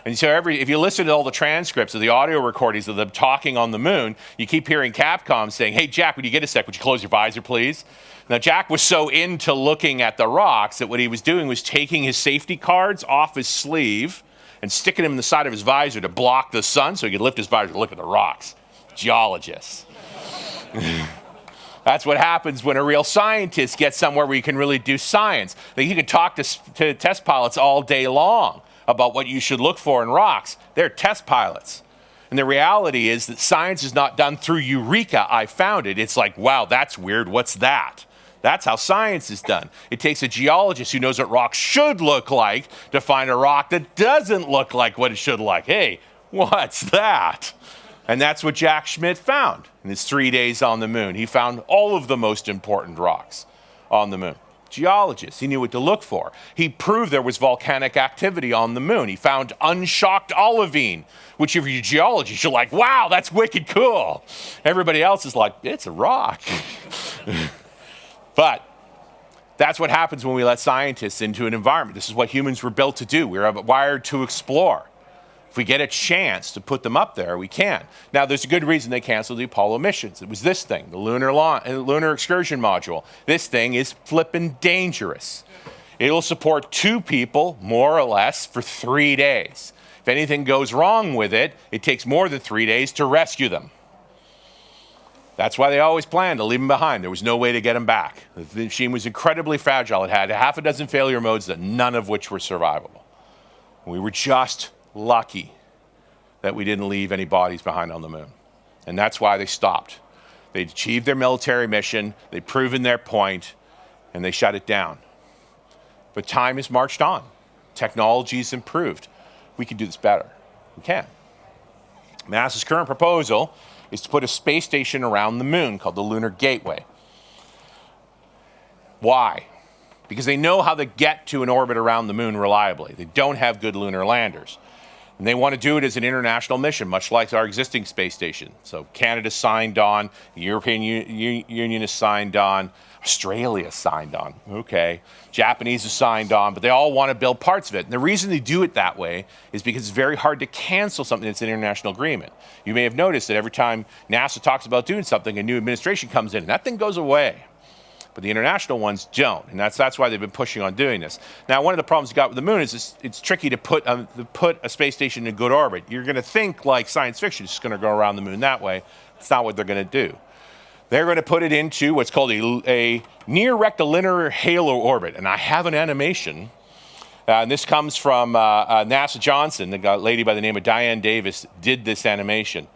And so if you listen to all the transcripts of the audio recordings of them talking on the moon, you keep hearing Capcom saying, hey, Jack, would you get a sec? Would you close your visor, please? Now, Jack was so into looking at the rocks that what he was doing was taking his safety cards off his sleeve and sticking them in the side of his visor to block the sun so he could lift his visor to look at the rocks. Geologists. That's what happens when a real scientist gets somewhere where you can really do science. You can talk to test pilots all day long about what you should look for in rocks. They're test pilots. And the reality is that science is not done through Eureka, I found it. It's like, wow, that's weird. What's that? That's how science is done. It takes a geologist who knows what rocks should look like to find a rock that doesn't look like what it should look like. Hey, what's that? And that's what Jack Schmitt found in his 3 days on the moon. He found all of the most important rocks on the moon. Geologist, he knew what to look for. He proved there was volcanic activity on the moon. He found unshocked olivine, which if you're a geologist, you're like, wow, that's wicked cool. Everybody else is like, it's a rock. But that's what happens when we let scientists into an environment. This is what humans were built to do. We're wired to explore. If we get a chance to put them up there, we can. Now, there's a good reason they canceled the Apollo missions. It was this thing, the Lunar Excursion Module. This thing is flippin' dangerous. It'll support 2 people, more or less, for 3 days. If anything goes wrong with it, it takes more than 3 days to rescue them. That's why they always planned to leave them behind. There was no way to get them back. The machine was incredibly fragile. It had half a dozen failure modes, that none of which were survivable. We were just lucky that we didn't leave any bodies behind on the moon. And that's why they stopped. They'd achieved their military mission, they'd proven their point, and they shut it down. But time has marched on. Technology's improved. We can do this better. We can. NASA's current proposal is to put a space station around the moon called the Lunar Gateway. Why? Because they know how to get to an orbit around the moon reliably. They don't have good lunar landers. And they want to do it as an international mission, much like our existing space station. So Canada signed on, the European Union has signed on, Australia signed on, okay. Japanese have signed on, but they all want to build parts of it. And the reason they do it that way is because it's very hard to cancel something that's an international agreement. You may have noticed that every time NASA talks about doing something, a new administration comes in, and that thing goes away. but the international ones don't, and that's why they've been pushing on doing this. Now, one of the problems you got with the moon is it's tricky to put a space station in good orbit. You're going to think like science fiction, it's just going to go around the moon that way. It's not what they're going to do. They're going to put it into what's called a near rectilinear halo orbit, and I have an animation. And this comes from NASA Johnson. The lady by the name of Diane Davis did this animation.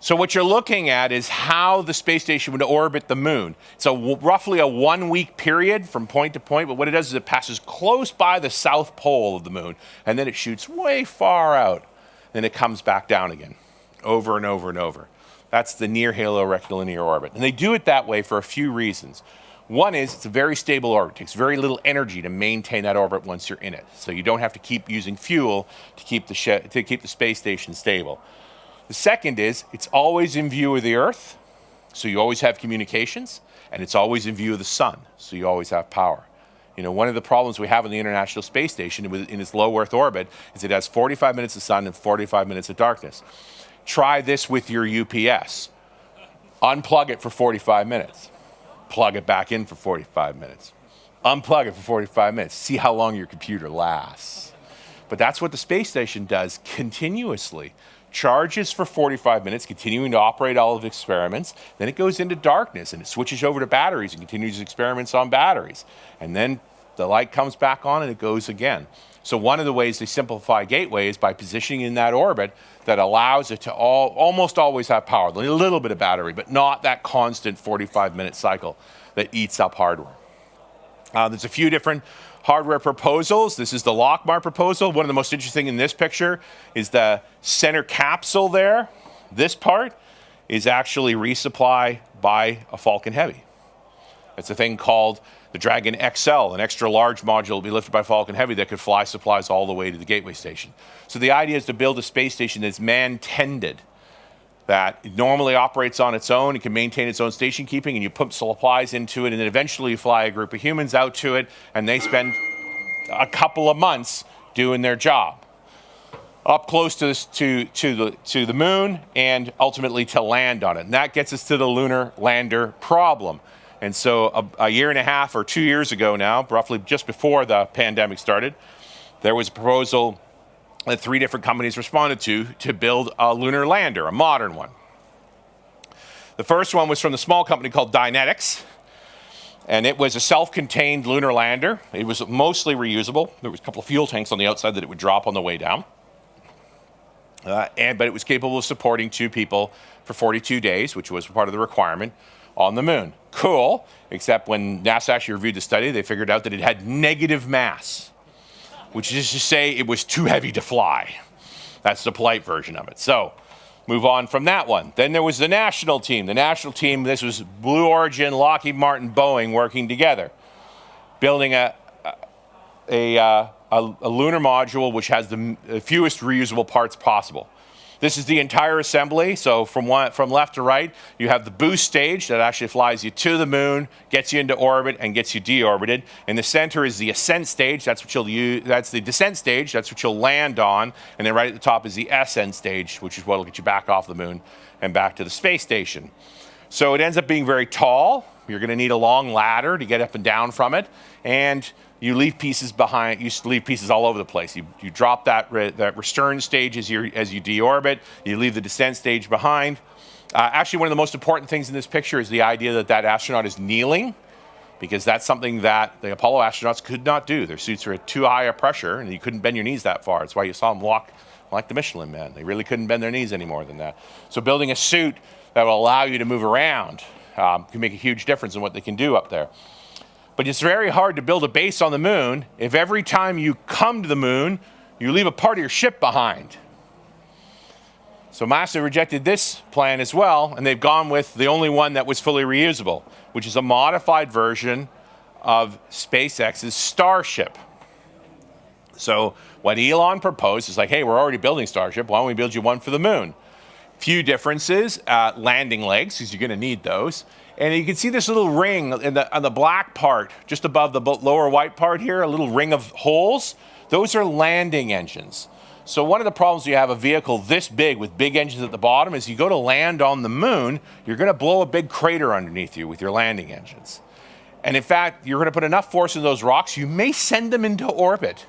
So what you're looking at is how the space station would orbit the moon. It's roughly a 1 week period from point to point, but what it does is it passes close by the south pole of the moon, and then it shoots way far out. Then it comes back down again, over and over and over. That's the near halo rectilinear orbit. And they do it that way for a few reasons. One is it's a very stable orbit. It takes very little energy to maintain that orbit once you're in it. So you don't have to keep using fuel to keep the space station stable. The second is it's always in view of the Earth, so you always have communications, and it's always in view of the sun, so you always have power. You know, one of the problems we have in the International Space Station in its low Earth orbit is it has 45 minutes of sun and 45 minutes of darkness. Try this with your UPS. Unplug it for 45 minutes. Plug it back in for 45 minutes. Unplug it for 45 minutes. See how long your computer lasts. But that's what the space station does continuously. Charges for 45 minutes, continuing to operate all of the experiments. Then it goes into darkness and it switches over to batteries and continues experiments on batteries. And then the light comes back on and it goes again. So one of the ways they simplify Gateway is by positioning in that orbit that allows it to almost always have power, a little bit of battery, but not that constant 45-minute cycle that eats up hardware. There's a few different hardware proposals. This is the Lockmar proposal. One of the most interesting in this picture is the center capsule there. This part is actually resupply by a Falcon Heavy. It's a thing called the Dragon XL, an extra large module will be lifted by Falcon Heavy that could fly supplies all the way to the Gateway Station. So the idea is to build a space station that's man-tended, that normally operates on its own, it can maintain its own station keeping, and you put supplies into it, and then eventually you fly a group of humans out to it, and they spend a couple of months doing their job. Up close to the moon, and ultimately to land on it. And that gets us to the Lunar Lander problem. And so a year and a half or 2 years ago now, roughly just before the pandemic started, there was a proposal that 3 different companies responded to build a lunar lander, a modern one. The first one was from the small company called Dynetics, and it was a self-contained lunar lander. It was mostly reusable. There was a couple of fuel tanks on the outside that it would drop on the way down. But it was capable of supporting 2 people for 42 days, which was part of the requirement, on the moon. Cool, except when NASA actually reviewed the study, they figured out that it had negative mass, which is to say it was too heavy to fly. That's the polite version of it. So, move on from that one. Then there was the national team. The national team, this was Blue Origin, Lockheed Martin, Boeing working together, building a lunar module which has the fewest reusable parts possible. This is the entire assembly, so from left to right, you have the boost stage that actually flies you to the moon, gets you into orbit, and gets you deorbited. In the center is the ascent stage, that's what you'll use, that's the descent stage, that's what you'll land on, and then right at the top is the ascent stage, which is what will get you back off the moon and back to the space station. So it ends up being very tall. You're going to need a long ladder to get up and down from it, and you leave pieces behind. You leave pieces all over the place. You drop that return stage as you deorbit. You leave the descent stage behind. Actually, one of the most important things in this picture is the idea that astronaut is kneeling, because that's something that the Apollo astronauts could not do. Their suits are at too high a pressure, and you couldn't bend your knees that far. That's why you saw them walk like the Michelin Man. They really couldn't bend their knees any more than that. So building a suit that will allow you to move around can make a huge difference in what they can do up there. But it's very hard to build a base on the moon if every time you come to the moon, you leave a part of your ship behind. So NASA rejected this plan as well, and they've gone with the only one that was fully reusable, which is a modified version of SpaceX's Starship. So what Elon proposed is like, hey, we're already building Starship, why don't we build you one for the moon? Few differences, landing legs, because you're going to need those. And you can see this little ring on the black part, just above the lower white part here, a little ring of holes. Those are landing engines. So one of the problems you have a vehicle this big with big engines at the bottom is you go to land on the moon, you're going to blow a big crater underneath you with your landing engines. And in fact, you're going to put enough force in those rocks, you may send them into orbit.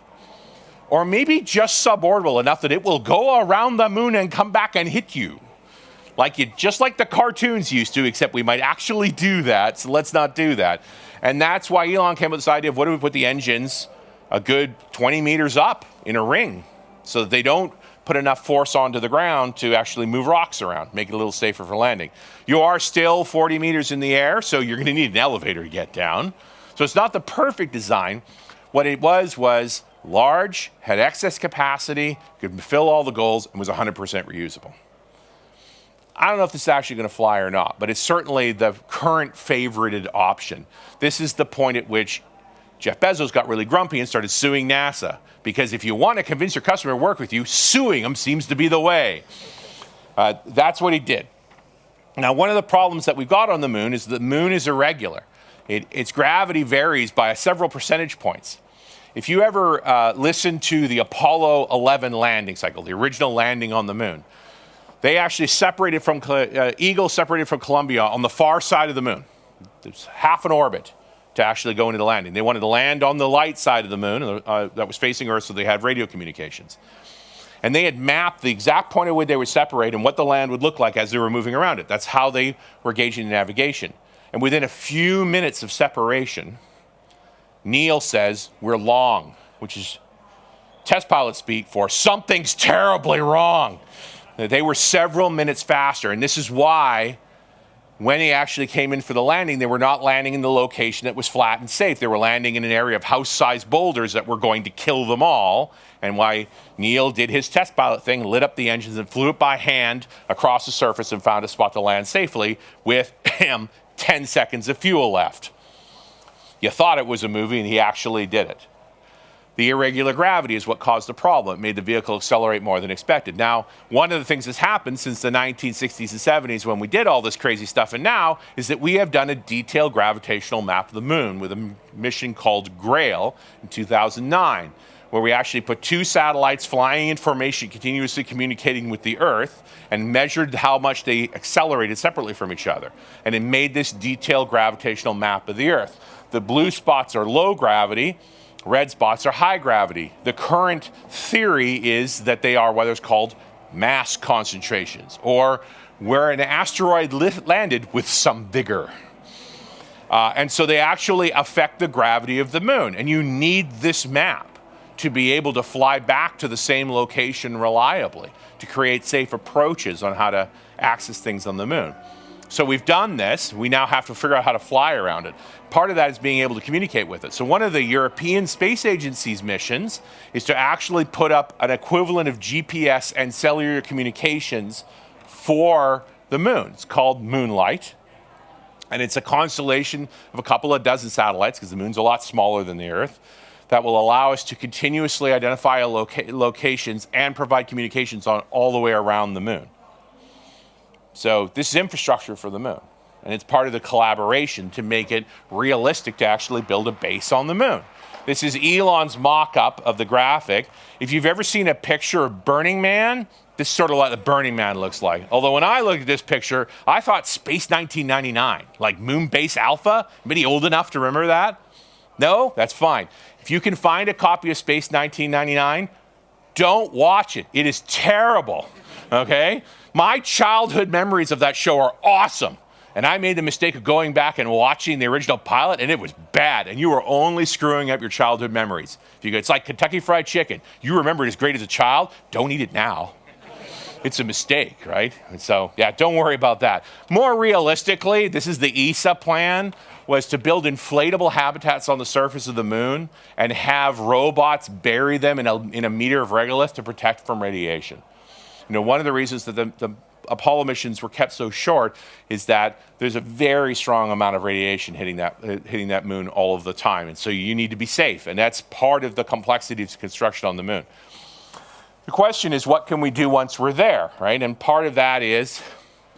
Or maybe just suborbital enough that it will go around the moon and come back and hit you. Just like the cartoons used to, except we might actually do that, so let's not do that. And that's why Elon came up with this idea of what if we put the engines a good 20 meters up in a ring so that they don't put enough force onto the ground to actually move rocks around, make it a little safer for landing. You are still 40 meters in the air, so you're going to need an elevator to get down. So it's not the perfect design. What it was large, had excess capacity, could fill all the goals, and was 100% reusable. I don't know if this is actually going to fly or not, but it's certainly the current favorited option. This is the point at which Jeff Bezos got really grumpy and started suing NASA, because if you want to convince your customer to work with you, suing them seems to be the way. That's what he did. Now, one of the problems that we've got on the moon is the moon is irregular. Its gravity varies by several percentage points. If you ever listen to the Apollo 11 landing cycle, the original landing on the moon, they actually separated from, Eagle separated from Columbia on the far side of the moon. There's half an orbit to actually go into the landing. They wanted to land on the light side of the moon that was facing Earth, so they had radio communications. And they had mapped the exact point at which they would separate and what the land would look like as they were moving around it. That's how they were gauging the navigation. And within a few minutes of separation, Neil says, "We're long," which is test pilot speak for something's terribly wrong. They were several minutes faster, and this is why when he actually came in for the landing, they were not landing in the location that was flat and safe. They were landing in an area of house-sized boulders that were going to kill them all, and why Neil did his test pilot thing, lit up the engines and flew it by hand across the surface and found a spot to land safely with 10 seconds of fuel left. You thought it was a movie, and he actually did it. The irregular gravity is what caused the problem. It made the vehicle accelerate more than expected. Now, one of the things that's happened since the 1960s and 70s when we did all this crazy stuff and now is that we have done a detailed gravitational map of the moon with a mission called GRAIL in 2009, where we actually put 2 satellites flying in formation, continuously communicating with the Earth, and measured how much they accelerated separately from each other. And it made this detailed gravitational map of the Earth. The blue spots are low gravity. Red spots are high gravity. The current theory is that they are what is called mass concentrations, or where an asteroid landed with some vigor. And so they actually affect the gravity of the moon. And you need this map to be able to fly back to the same location reliably, to create safe approaches on how to access things on the moon. So we've done this. We now have to figure out how to fly around it. Part of that is being able to communicate with it. So one of the European Space Agency's missions is to actually put up an equivalent of GPS and cellular communications for the moon. It's called Moonlight. And it's a constellation of a couple of dozen satellites, because the moon's a lot smaller than the Earth, that will allow us to continuously identify locations and provide communications on all the way around the moon. So this is infrastructure for the moon, and it's part of the collaboration to make it realistic to actually build a base on the moon. This is Elon's mock-up of the graphic. If you've ever seen a picture of Burning Man, this is sort of what the Burning Man looks like. Although when I looked at this picture, I thought Space 1999, like Moon Base Alpha. Anybody old enough to remember that? No? That's fine. If you can find a copy of Space 1999, don't watch it. It is terrible, okay? My childhood memories of that show are awesome. And I made the mistake of going back and watching the original pilot, and it was bad. And you were only screwing up your childhood memories. It's like Kentucky Fried Chicken. You remember it as great as a child. Don't eat it now. It's a mistake, right? And so, yeah, don't worry about that. More realistically, this is the ESA plan, was to build inflatable habitats on the surface of the moon and have robots bury them in a meter of regolith to protect from radiation. You know, one of the reasons that the Apollo missions were kept so short is that there's a very strong amount of radiation hitting that moon all of the time, and so you need to be safe, and that's part of the complexity of construction on the moon. The question is, what can we do once we're there, right? And part of that is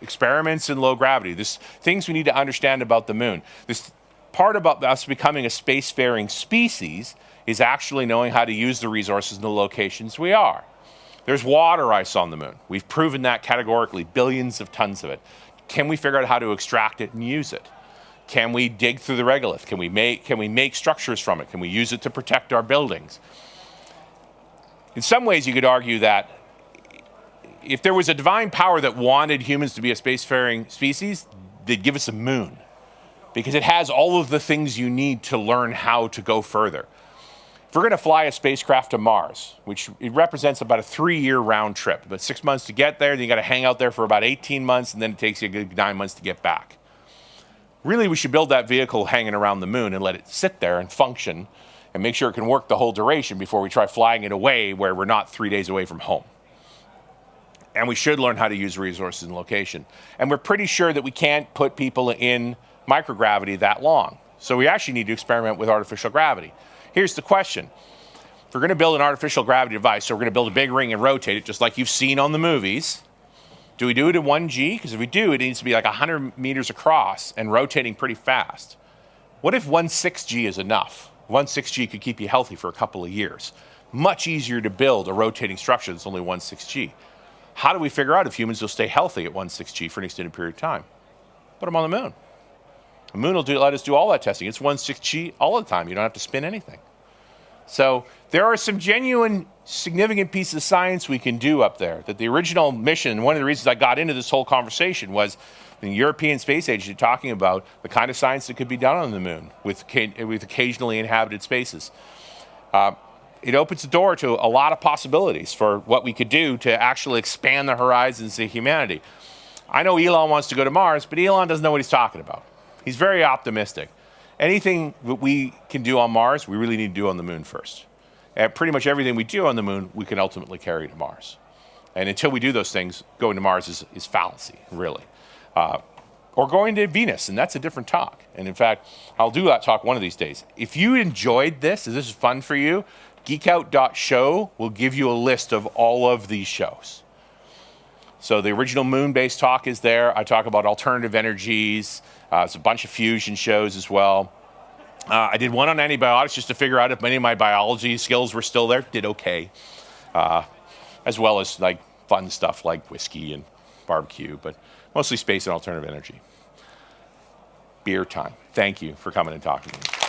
experiments in low gravity. There's things we need to understand about the moon. This part about us becoming a spacefaring species is actually knowing how to use the resources in the locations we are. There's water ice on the moon. We've proven that categorically, billions of tons of it. Can we figure out how to extract it and use it? Can we dig through the regolith? Can we make structures from it? Can we use it to protect our buildings? In some ways, you could argue that if there was a divine power that wanted humans to be a spacefaring species, they'd give us a moon, because it has all of the things you need to learn how to go further. If we're going to fly a spacecraft to Mars, which it represents about a 3-year round trip, about 6 months to get there, then you got to hang out there for about 18 months, and then it takes you a good 9 months to get back. Really, we should build that vehicle hanging around the moon and let it sit there and function and make sure it can work the whole duration before we try flying it away where we're not 3 days away from home. And we should learn how to use resources and location. And we're pretty sure that we can't put people in microgravity that long. So we actually need to experiment with artificial gravity. Here's the question. If we're going to build an artificial gravity device, so we're going to build a big ring and rotate it just like you've seen on the movies, do we do it in 1G? Because if we do, it needs to be like 100 meters across and rotating pretty fast. What if 1/6G is enough? 1/6G could keep you healthy for a couple of years. Much easier to build a rotating structure that's only 1/6G. How do we figure out if humans will stay healthy at 1/6G for an extended period of time? Put them on the moon. The moon will let us do all that testing. It's 1/6G all the time. You don't have to spin anything. So there are some genuine, significant pieces of science we can do up there. That the original mission, one of the reasons I got into this whole conversation was the European Space Agency talking about the kind of science that could be done on the moon with occasionally inhabited spaces. It opens the door to a lot of possibilities for what we could do to actually expand the horizons of humanity. I know Elon wants to go to Mars, but Elon doesn't know what he's talking about. He's very optimistic. Anything that we can do on Mars, we really need to do on the moon first. And pretty much everything we do on the moon, we can ultimately carry to Mars. And until we do those things, going to Mars is fallacy, really. Or going to Venus, and that's a different talk. And in fact, I'll do that talk one of these days. If you enjoyed this, if this is fun for you, geekout.show will give you a list of all of these shows. So the original moon-based talk is there. I talk about alternative energies. It's a bunch of fusion shows as well. I did one on antibiotics just to figure out if many of my biology skills were still there. Did okay. As well as like fun stuff like whiskey and barbecue, but mostly space and alternative energy. Beer time. Thank you for coming and talking to me.